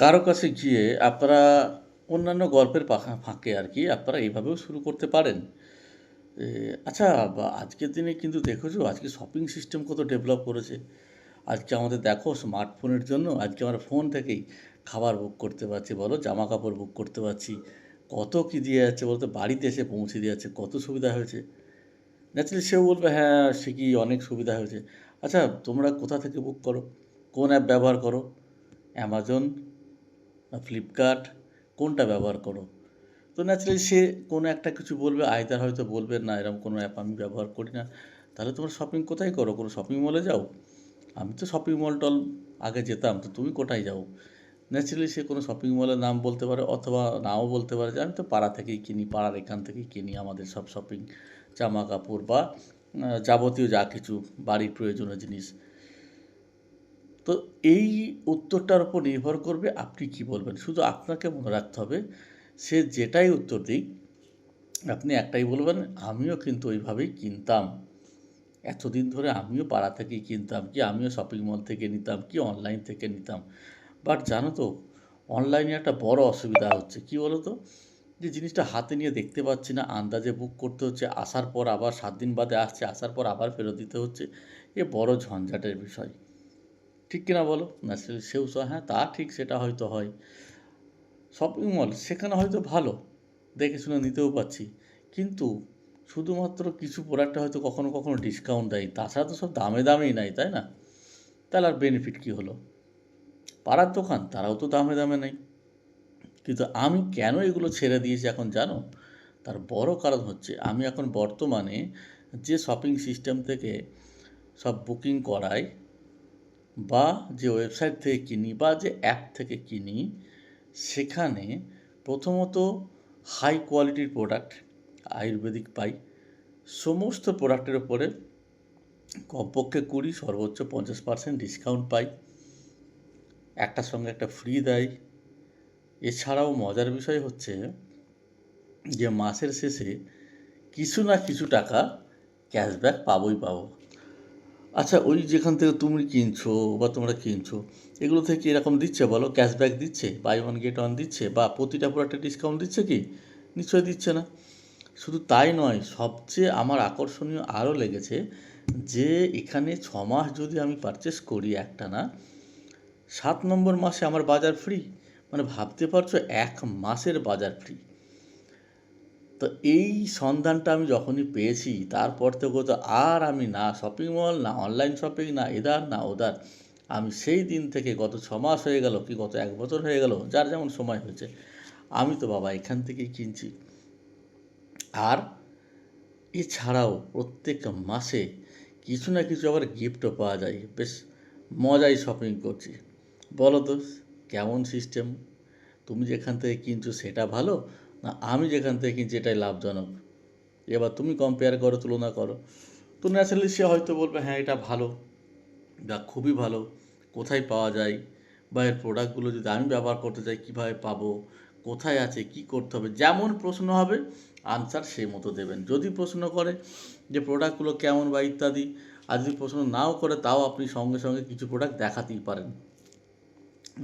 কারো কাছে গিয়ে আপনারা অন্যান্য গল্পের ফাঁকে আর কি আপনারা এইভাবেও শুরু করতে পারেন। এ আচ্ছা, আজকের দিনে কিন্তু দেখেছো আজকে শপিং সিস্টেম কত ডেভেলপ করেছে। আজকে আমাদের দেখো স্মার্টফোনের জন্য আজকে আমরা ফোন থেকেই খাবার বুক করতে পারছি বলো, জামাকাপড় বুক করতে পারছি। কত কি দিয়ে যাচ্ছে বলতো, বাড়িতে এসে পৌঁছে দিয়ে যাচ্ছে, কত সুবিধা হয়েছে। ন্যাচারালি সেও বলবে হ্যাঁ, সে কি অনেক সুবিধা হয়েছে। আচ্ছা, তোমরা কোথা থেকে বুক করো? কোন অ্যাপ ব্যবহার করো? অ্যামাজন না ফ্লিপকার্ট, কোনটা ব্যবহার করো? তো ন্যাচারালি সে কোনো একটা কিছু বলবে, আইদার হয়তো বলবে না এরকম কোনো অ্যাপ আমি ব্যবহার করি না। তাহলে তোমরা শপিং কোথায় করো? কোনো শপিং মলে যাও? আমি তো শপিং মল টল আগে যেতাম, তো তুমি কোথায় যাও? ন্যাচারালি সে কোনো শপিং মলের নাম বলতে পারে অথবা নাও বলতে পারে যে আমি তো পাড়া থেকেই কিনি, পাড়ার এখান থেকেই কিনি আমাদের সব শপিং, জামা কাপড় বা যাবতীয় যা কিছু বাড়ির প্রয়োজনীয় জিনিস। তো এই উত্তরটার উপর নির্ভর করবে আপনি কি বলবেন। শুধু আপনাকে মনে রাখতে হবে, সে যেটাই উত্তর দিক আপনি একটাই বলবেন, আমিও কিন্তু ওইভাবেই কিনতাম। এতদিন ধরে আমিও পাড়া থেকেই কিনতাম, কি আমিও শপিং মল থেকে নিতাম, কি অনলাইন থেকে নিতাম। বাট জানো তো, অনলাইনে একটা বড় অসুবিধা হচ্ছে, কি বলো তো? যে জিনিসটা হাতে নিয়ে দেখতে পাচ্ছি না, আন্দাজে বুক করতে হচ্ছে, আসার পর আবার 7 দিন বাদে আসছে, আসার পর আবার ফেরত দিতে হচ্ছে। এ বড় ঝঞ্ঝাটের বিষয়। ঠিক কিনা বলো? ন্যাচারালি সেও হ্যাঁ, তা ঠিক, সেটা হয়তো হয়। শপিং মল সেখানে হয়তো ভালো, দেখে শুনে নিতেও পারছি। কিন্তু শুধুমাত্র কিছু প্রোডাক্টে হয়তো কখনো কখনো ডিসকাউন্ট দেয়, তাছাড়া তো সব দামে দামেই নেয়, তাই না? তাহলে আর বেনিফিট কী হলো? পাড়ার দোকান তারাও তো দামে দামে নেয়। কিন্তু আমি কেন এগুলো ছেড়ে দিয়েছি এখন জানো? তার বড় কারণ হচ্ছে আমি এখন বর্তমানে যে শপিং সিস্টেম থেকে সব বুকিং করাই বা যে ওয়েবসাইট থেকে কিনি বা যে অ্যাপ থেকে কিনি, সেখানে প্রথমত হাই কোয়ালিটির প্রোডাক্ট আয়ুর্বেদিক পাই। সমস্ত প্রোডাক্টের উপরে কমপক্ষে 20 সর্বোচ্চ 50% ডিসকাউন্ট পাই। একটার সঙ্গে একটা ফ্রি দেয়। এছাড়াও মজার বিষয় হচ্ছে যে মাসের শেষে কিছু না কিছু টাকা ক্যাশব্যাক পাবোই পাবো। আচ্ছা, ওই যেখান থেকে তুমি কিনছো বা তোমরা কিনছো, এগুলো থেকে এরকম দিচ্ছে বলো? ক্যাশব্যাক দিচ্ছে, বাই ওয়ান গেট ওয়ান দিচ্ছে, বা প্রতিটা প্রোডাক্টে ডিসকাউন্ট দিচ্ছে কি? নিশ্চয়ই দিচ্ছে না। শুধু তাই নয়, সবচেয়ে আমার আকর্ষণীয় আরও লেগেছে যে এখানে 6 মাস যদি আমি পারচেস করি একটানা, 7 নম্বর মাসে আমার বাজার ফ্রি। মানে ভাবতে পারছো, 1 মাসের বাজার ফ্রি। তো এই সন্ধানটা আমি যখনই পেয়েছি, তারপর থেকে তো আর আমি না শপিং মল, না অনলাইন শপিং, না এধার না ওধার। আমি সেই দিন থেকে গত 6 মাস হয়ে গেল কি গত 1 বছর হয়ে গেল, যার যেমন সময় হয়েছে, আমি তো বাবা এখান থেকেই কিনছি। আর এছাড়াও প্রত্যেক মাসে কিছু না কিছু আবার গিফটও পাওয়া যায়। বেশ মজাই শপিং করছি। বলো তো কেমন সিস্টেম? তুমি যেখান থেকে কিনছো সেটা ভালো, না আমি যেখান থেকে কিনছি এটাই লাভজনক? এবার তুমি কম্পেয়ার করো, তুলনা করো। তো ন্যাচারালি সে হয়তো বলবে হ্যাঁ এটা ভালো বা খুবই ভালো, কোথায় পাওয়া যায়, বা এর প্রোডাক্টগুলো যদি আমি ব্যবহার করতে চাই কীভাবে পাবো, কোথায় আছে, কি করতে হবে, যেমন প্রশ্ন হবে আনসার সেই মতো দেবেন। যদি প্রশ্ন করে যে প্রোডাক্টগুলো কেমন বা ইত্যাদি, আর যদি প্রশ্ন নাও করে তাও আপনি সঙ্গে সঙ্গে কিছু প্রোডাক্ট দেখাতেই পারেন।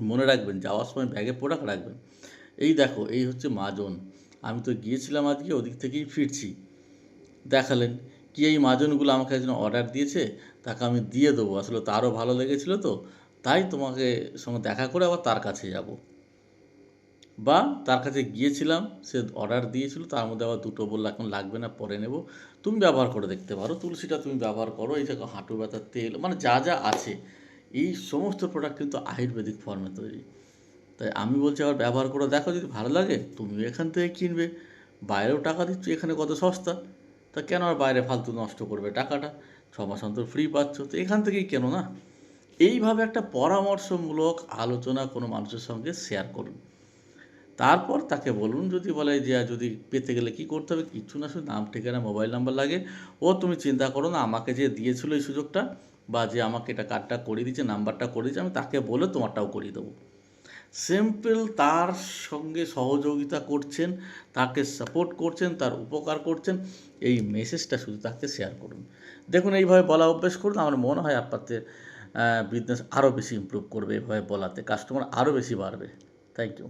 মনে রাখবেন, যাওয়ার সময় ব্যাগে প্রোডাক্ট রাখবেন। এই দেখো, এই হচ্ছে মাজন। আমি তো গিয়েছিলাম আজকে, ওদিক থেকেই ফিরছি। দেখালেন কি এই মাজনগুলো আমাকে একজন অর্ডার দিয়েছে, তাকে আমি দিয়ে দেবো, আসলে তারও ভালো লেগেছিলো, তো তাই তোমাকে সঙ্গে দেখা করে আবার তার কাছে যাব। বা তার কাছে গিয়েছিলাম, সে অর্ডার দিয়েছিল, তার মধ্যে আবার দুটো বললো এখন লাগবে না পরে নেব, তুমি ব্যবহার করে দেখতে পারো, তুলসীটা তুমি ব্যবহার করো, এই দেখো হাঁটু ব্যথার তেল, মানে যা যা আছে এই সমস্ত প্রোডাক্ট কিন্তু আয়ুর্বেদিক ফর্মে তৈরি। তাই আমি বলছি আবার ব্যবহার করে দেখো, যদি ভালো লাগে তুমিও এখান থেকে কিনবে। বাইরেও টাকা দিচ্ছ, এখানে কত সস্তা, তা কেন আর বাইরে ফালতু নষ্ট করবে টাকাটা? 6 মাস অন্তর ফ্রি পাচ্ছ, তো এখান থেকেই কেন না? এইভাবে একটা পরামর্শমূলক আলোচনা কোনো মানুষের সঙ্গে শেয়ার করুন। তারপর তাকে বলুন, যদি বলে যে যদি পেতে গেলে কী করতে হবে, কিচ্ছু না, শুধু নাম, ঠিকানা, মোবাইল নাম্বার লাগে। ও তুমি চিন্তা করো না, আমাকে যে দিয়েছিল এই সুযোগটা, বা যে আমাকে এটা কার্ডটা করিয়ে দিয়েছে, নাম্বারটা করিয়ে দিয়েছে, আমি তাকে বলে তোমারটাও করিয়ে দেবো। সিম্পল, তার সঙ্গে সহযোগিতা করছেন, তাকে সাপোর্ট করছেন, তার উপকার করছেন, এই মেসেজটা শুধু তাকে শেয়ার করুন। দেখুন, এইভাবে বলা অভ্যেস করুন, আমার মনে হয় আপনাদের বিজনেস আরও বেশি ইমপ্রুভ করবে এভাবে বলাতে কাস্টমার আরও বেশি বাড়বে। Thank you.